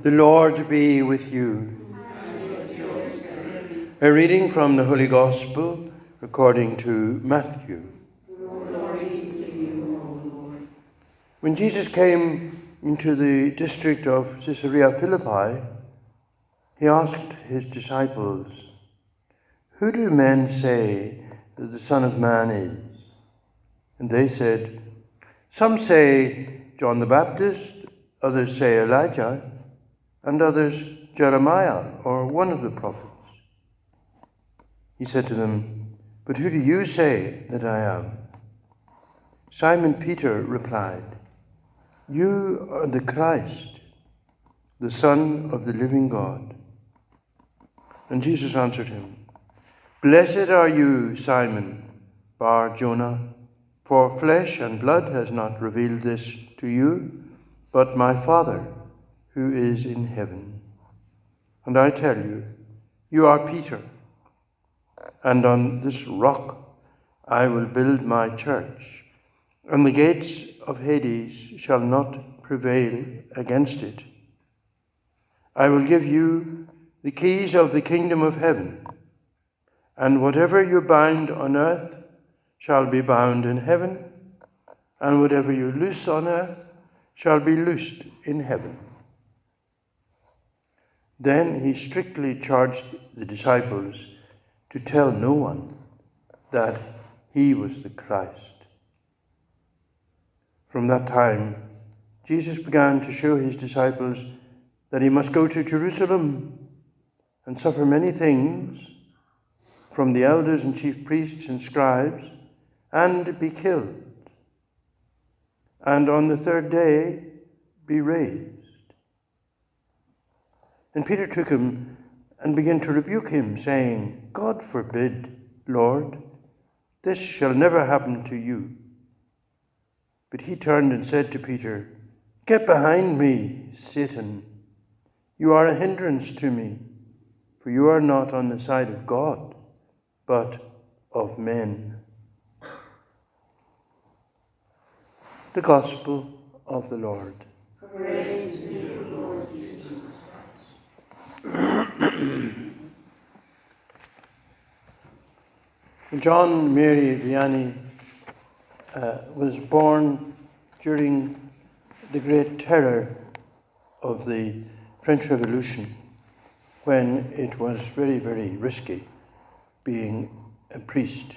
The Lord be with you. A reading from the Holy Gospel according to Matthew. When Jesus came into the district of Caesarea Philippi, he asked his disciples, "Who do men say that the Son of Man is?" And they said, "Some say John the Baptist, others say Elijah, and others Jeremiah or one of the prophets." He said to them, "But who do you say that I am?" Simon Peter replied, "You are the Christ, the Son of the living God." And Jesus answered him, "Blessed are you, Simon Bar-Jonah, for flesh and blood has not revealed this to you, but my Father who is in heaven. And I tell you, you are Peter, and on this rock I will build my church, and the gates of Hades shall not prevail against it. I will give you the keys of the kingdom of heaven, and whatever you bind on earth shall be bound in heaven, and whatever you loose on earth shall be loosed in heaven." Then he strictly charged the disciples to tell no one that he was the Christ. From that time, Jesus began to show his disciples that he must go to Jerusalem and suffer many things from the elders and chief priests and scribes, and be killed, and on the third day be raised. And Peter took him and began to rebuke him, saying, "God forbid, Lord, this shall never happen to you." But he turned and said to Peter, "Get behind me, Satan. You are a hindrance to me, for you are not on the side of God, but of men." The Gospel of the Lord. Praise to you, Lord Jesus John Mary Vianney was born during the Great Terror of the French Revolution, when it was very, very risky being a priest.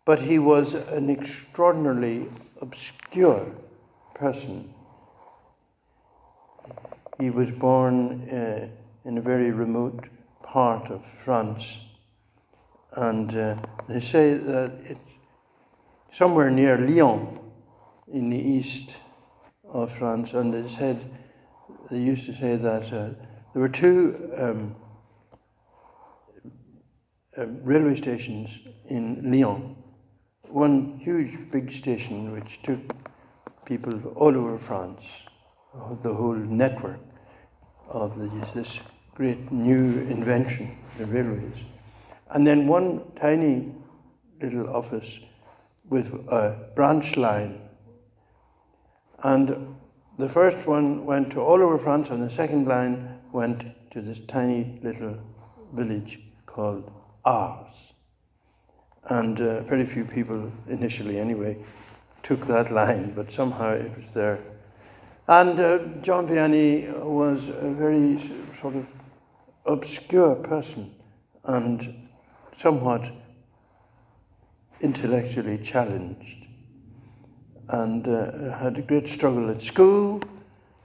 But he was an extraordinarily obscure person. He was born in a very remote part of France, and they say that it's somewhere near Lyon in the east of France, and they used to say that there were two railway stations in Lyon. One huge big station which took people all over France, the whole network of this great new invention, the railways. And then one tiny little office with a branch line. And the first one went to all over France, and the second line went to this tiny little village called Ars. And very few people, initially anyway, took that line, but somehow it was there. And John Vianney was a very sort of obscure person and somewhat intellectually challenged, and had a great struggle at school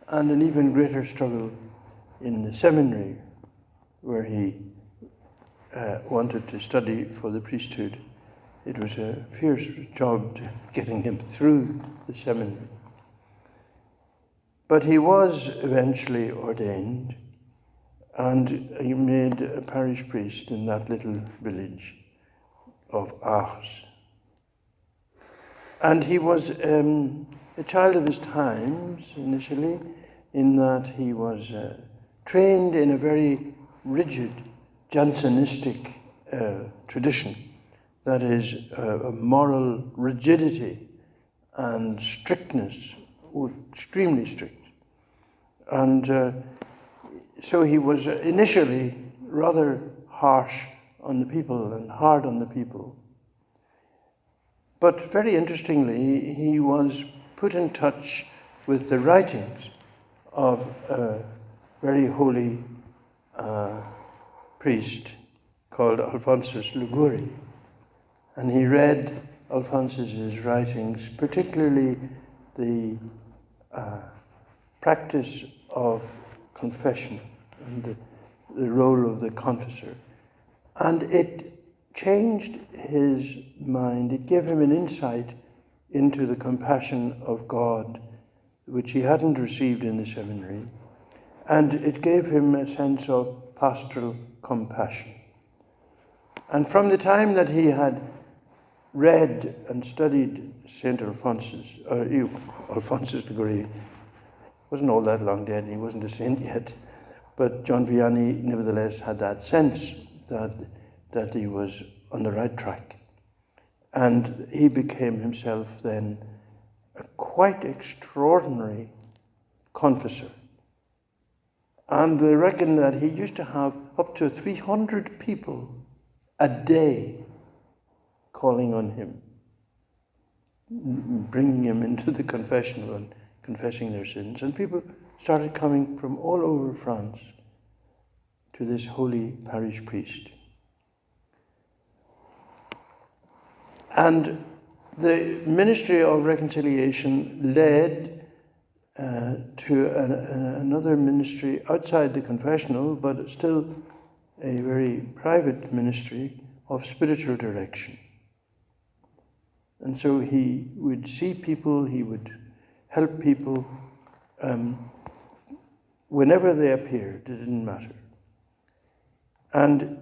and an even greater struggle in the seminary, where he wanted to study for the priesthood. It was a fierce job getting him through the seminary. But he was eventually ordained, and he made a parish priest in that little village of Ars. And he was a child of his times initially, in that he was trained in a very rigid Jansenistic tradition, that is, a moral rigidity and strictness, extremely strict. And so he was initially rather harsh on the people and hard on the people. But very interestingly, he was put in touch with the writings of a very holy priest called Alphonsus Liguori. And he read Alphonsus's writings, particularly the practice of confession and the role of the confessor. And it changed his mind. It gave him an insight into the compassion of God, which he hadn't received in the seminary. And it gave him a sense of pastoral compassion. And from the time that he had read and studied St. Alphonsus Liguori, wasn't all that long dead, and he wasn't a saint yet, but John Vianney nevertheless had that sense that he was on the right track. And he became himself then a quite extraordinary confessor. And they reckon that he used to have up to 300 people a day calling on him, bringing him into the confessional and confessing their sins. And people started coming from all over France to this holy parish priest. And the ministry of reconciliation led to another ministry outside the confessional, but still a very private ministry of spiritual direction. And so he would see people, he would help people whenever they appeared, it didn't matter. And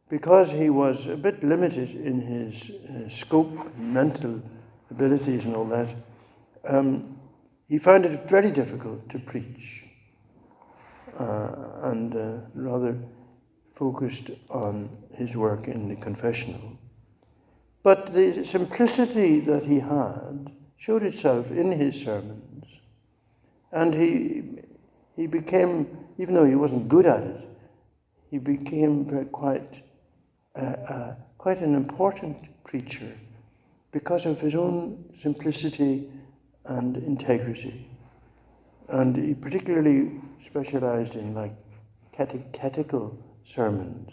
because he was a bit limited in his scope, mental abilities and all that, he found it very difficult to preach and rather focused on his work in the confessional. But the simplicity that he had showed itself in his sermons, and he became, even though he wasn't good at it, he became quite an important preacher because of his own simplicity and integrity. And he particularly specialized in catechetical sermons.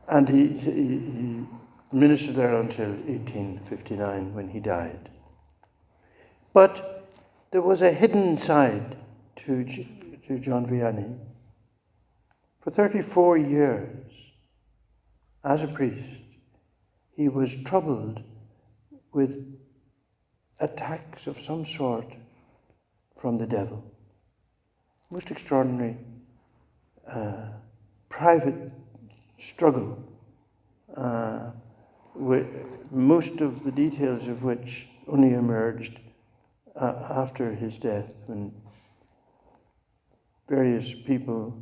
And he ministered there until 1859 when he died. But there was a hidden side to John Vianney. For 34 years, as a priest, he was troubled with attacks of some sort from the devil. Most extraordinary private struggle, with most of the details of which only emerged after his death, when various people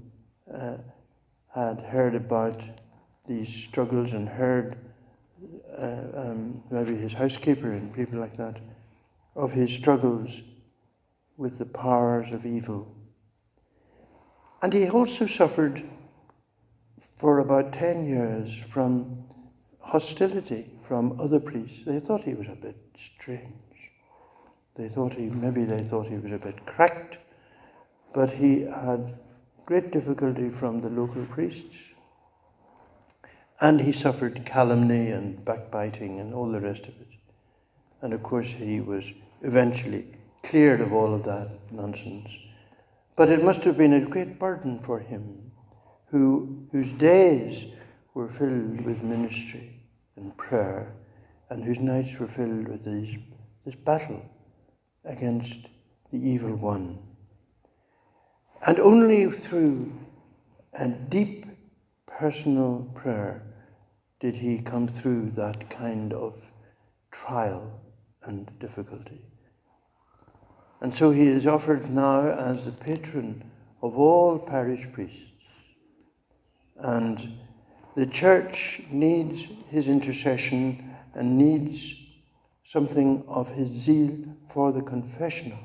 had heard about these struggles and heard maybe his housekeeper and people like that, of his struggles with the powers of evil. And he also suffered for about 10 years from hostility from other priests. They thought he was a bit strange. They thought he was a bit cracked, but he had great difficulty from the local priests. And he suffered calumny and backbiting and all the rest of it. And of course he was eventually cleared of all of that nonsense. But it must have been a great burden for him, whose days were filled with ministry and prayer, and whose nights were filled with this battle against the evil one. And only through a deep personal prayer did he come through that kind of trial and difficulty. And so he is offered now as the patron of all parish priests. And the church needs his intercession and needs something of his zeal for the confessional,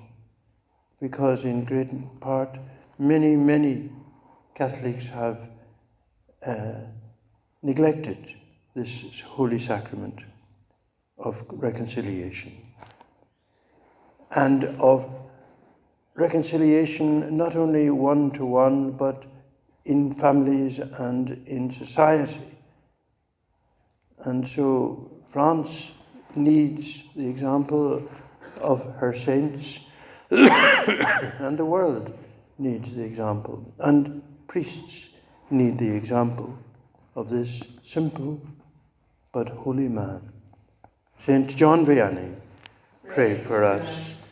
because in great part many Catholics have neglected this holy sacrament of reconciliation, and of reconciliation not only one-to-one, but in families and in society. And so France needs the example of her saints, and the world needs the example, and priests need the example of this simple but holy man. Saint John Vianney, pray for us.